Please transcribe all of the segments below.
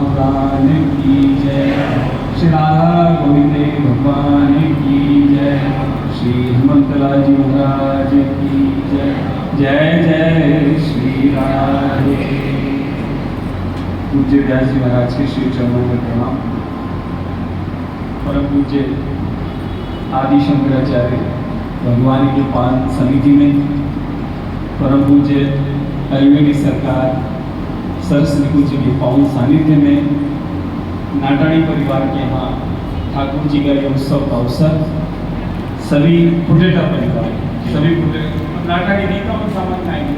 महाप्राण की जय। श्री राधा गोविंद भगवान की जय। श्री हनुमंतलाल जी महाराज की जय। जय जय श्री राधे। पूज्य व्यास जी महाराज के श्री चरणों में प्रणाम। परम पूज्य आदि शंकराचार्य भगवान के पाद समिति में परम पूज्य अल्वेड़ी सरकार सरस्वती जी के पावन सानिध्य में नाटाणी परिवार के यहाँ ठाकुर जी का यह उत्सव का अवसर सभी फुटेटा परिवार सभी नाटाणी नहीं का समझ में आएंगे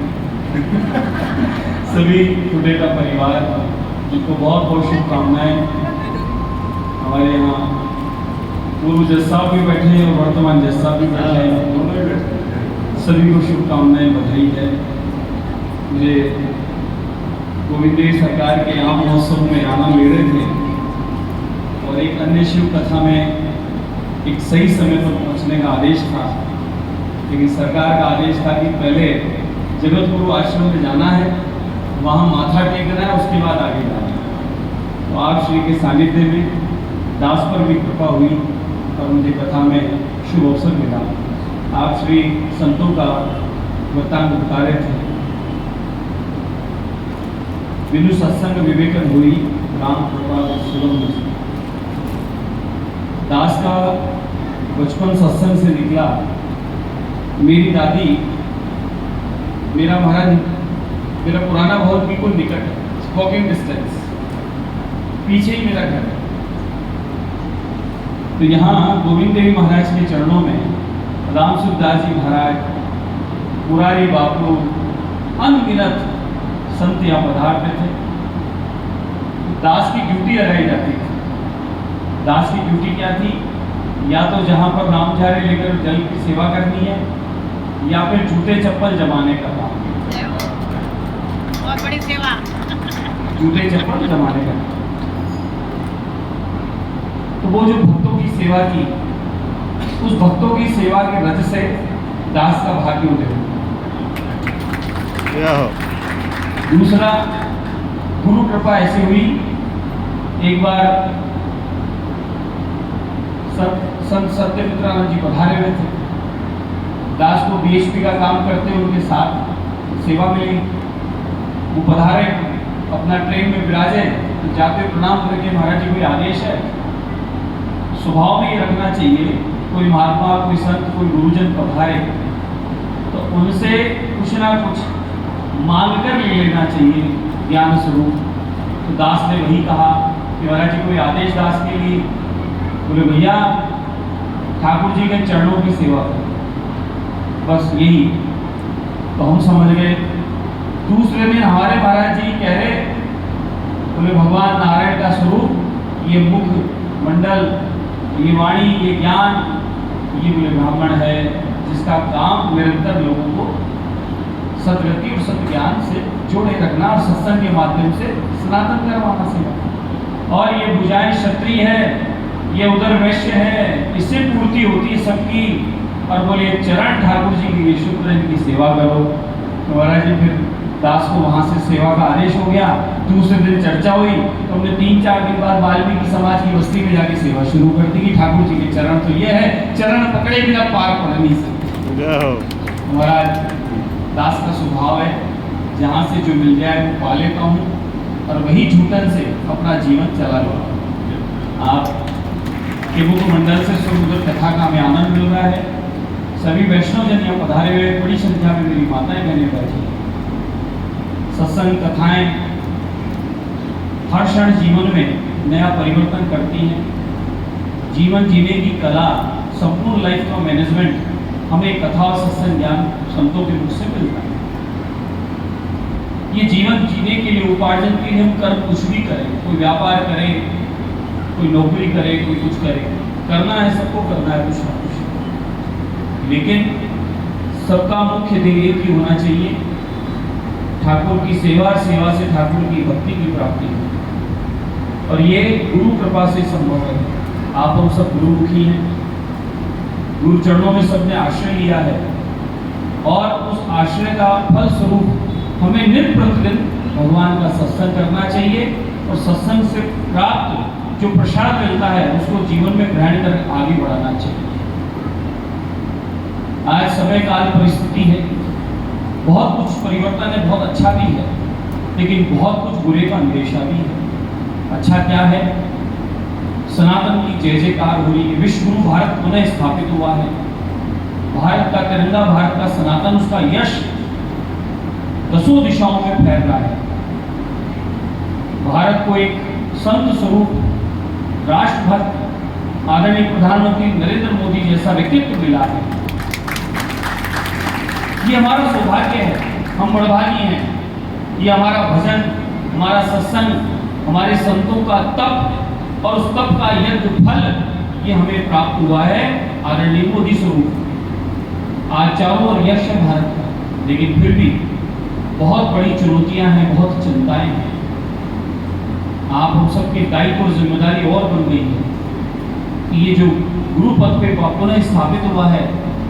सभी फुटेटा परिवार जिनको बहुत बहुत शुभकामनाएं। हमारे यहाँ पूर्व जज साहब भी बैठे हैं और वर्तमान जज साहब भी बैठे हैं, सभी को शुभकामनाएं बधाई है। मुझे गोविंद सरकार के यहाँ महोत्सव में आनंद ले रहे थे और एक अन्य शिव कथा में एक सही समय पर पहुंचने का आदेश था, लेकिन सरकार का आदेश था कि पहले जगत गुरु आश्रम में जाना है, वहाँ माथा टेकना है, उसके बाद आगे जाना है। तो आप श्री के सानिध्य में दास पर भी कृपा हुई और मुझे कथा में शुभ अवसर मिला। आप श्री संतों का वृत्तांत बता रहे थे। बिनु सत्संग विवेकन हुई राम कृपा सुगम। दास का बचपन सत्संग से निकला। मेरी दादी मेरा महाराज मेरा पुराना बहुत बिल्कुल निकट है, वॉकिंग डिस्टेंस, पीछे ही मेरा घर है। तो यहाँ गोविंद देवी महाराज के चरणों में राम सुखदास जी महाराज, पुरारी बापू, अनगिनत संत यहाँ पधारते थे। दास की ड्यूटी लगाई जाती थी। दास की ड्यूटी क्या थी? या तो जहाँ पर नामझारे लेकर जल की सेवा करनी है या फिर जूते चप्पल जमाने का काम। बहुत बड़ी सेवा। जूते चप्पल जमाने का। तो वो जो भक्तों की सेवा की, उस भक्तों की सेवा के रज से दास का भाग्य उदय। दूसरा, गुरु कृपा ऐसी हुई, एक बार संत सत्यमित्रानंद जी पधारे हुए थे। दास को बीएचपी का काम करते उनके साथ सेवा मिली। वो पधारे, अपना ट्रेन में विराजे, जाते प्रणाम करके महाराज जी कोई आदेश है। स्वभाव में ये रखना चाहिए, कोई महात्मा, कोई संत, कोई गुरुजन पधारे तो उनसे कुछ ना कुछ मांग कर ले लेना चाहिए ज्ञान स्वरूप। तो दास ने वही कहा कि महाराज जी कोई आदेश दास के लिए। बोले भैया ठाकुर जी के चरणों की सेवा करो, बस यही। तो हम समझ गए। दूसरे दिन हमारे महाराज जी कह रहे, बोले भगवान नारायण का स्वरूप ये मुख मंडल, ये वाणी, ये ज्ञान, ये बोले ब्राह्मण है जिसका काम निरंतर लोगों को सदगति और सत्य ज्ञान से जोड़े रखना और सत्संग के माध्यम से सनातन करवाना सेवा। और ये भुजाएं क्षत्रिय है, ये उधर वैश्य है, इससे पूर्ति होती है सबकी। और बोले चरण ठाकुर जी की शुक्र इनकी सेवा करो। तो महाराज जी फिर दास को वहाँ से सेवा का आदेश हो गया। दूसरे दिन चर्चा हुई तो हमने 3-4 दिन बाद वाल्मीकि समाज की बस्ती में जाके सेवा शुरू कर दी कि ठाकुर जी के चरण तो ये है, चरण पकड़े बिना पार पड़ नहीं सकते। महाराज दास का स्वभाव है, जहाँ से जो मिल जाए वो पा लेता हूँ और वही झूठन से अपना जीवन चला लेता। आप के मुख मंडल से सुंदर कथा का हमें आनंद मिल रहा है। सभी वैष्णव जन यहाँ पधारे हुए, बड़ी संख्या में मेरी माताएं बहनें बैठी। सत्संग कथाएं हर क्षण जीवन में नया परिवर्तन करती हैं। जीवन जीने की कला, संपूर्ण लाइफ का मैनेजमेंट हमें कथा और सत्संग ज्ञान संतों के मुख से मिलता है। ये जीवन जीने के लिए, उपार्जन के लिए हम कर्म कुछ भी करें, कोई व्यापार करें, कोई नौकरी करे, कोई कुछ करे, करना है, सबको करना है कुछ ना कुछ। लेकिन सबका मुख्य ध्येय एक ही होना चाहिए, ठाकुर की सेवा, सेवा से ठाकुर की भक्ति की प्राप्ति है। और ये गुरु कृपा से संभव है। आप हम सब गुरुमुखी हैं, गुरु चरणों में सबने आश्रय लिया है और उस आश्रय का फल स्वरूप हमें नित्य प्रतिदिन भगवान का सत्संग करना चाहिए और सत्संग से प्राप्त जो प्रसाद मिलता है उसको जीवन में ग्रहण कर आगे बढ़ाना चाहिए। आज समय काल परिस्थिति है, बहुत कुछ परिवर्तन है, बहुत अच्छा भी है, लेकिन बहुत कुछ बुरे का अंदेशा भी है। अच्छा क्या है? सनातन की जय जयकार हो रही है, विश्व गुरु भारत पुनः स्थापित हुआ है, भारत का तिरंगा, भारत का सनातन, उसका यश दसों दिशाओं में फैल रहा है। भारत को एक संत स्वरूप राष्ट्रभक्त आदरणीय प्रधानमंत्री नरेंद्र मोदी जैसा व्यक्तित्व मिला है। ये हमारा सौभाग्य है, हम बड़भागी हैं। ये हमारा भजन, हमारा सत्संग, हमारे संतों का तप और उस तप का यज्ञ फल ये हमें प्राप्त हुआ है आदरणीय मोदी स्वरूप। आज चारों ओर यश है भारत का, लेकिन फिर भी बहुत बड़ी चुनौतियां हैं, बहुत चिंताएं हैं। आप हम सबके दायित्व और जिम्मेदारी और बन गई है कि ये जो गुरु पद पे पुनः स्थापित हुआ है,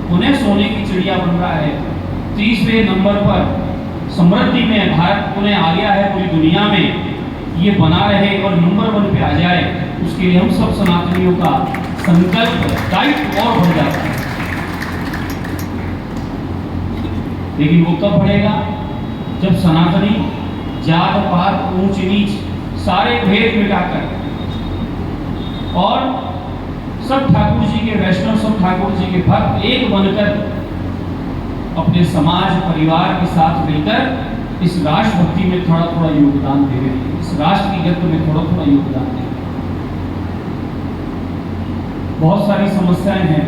पुनः सोने की चिड़िया बन रहा है, तीसरे नंबर पर समृद्धि में भारत पुनः आ गया है पूरी दुनिया में, ये बना रहे और नंबर 1 पे आ जाए, उसके लिए हम सब सनातनियों का संकल्प दायित्व और बढ़ जाता है। लेकिन वो कब बढ़ेगा? जब सनातनी जात पात ऊंच नीच सारे भेद मिटाकर और सब ठाकुर जी के वैष्णव, सब ठाकुर जी के भक्त एक बनकर अपने समाज परिवार के साथ मिलकर इस राष्ट्र भक्ति में थोड़ा थोड़ा योगदान दे रहे हैं, इस राष्ट्र की गति में थोड़ा थोड़ा योगदान दे रहे हैं। बहुत सारी समस्याएं हैं,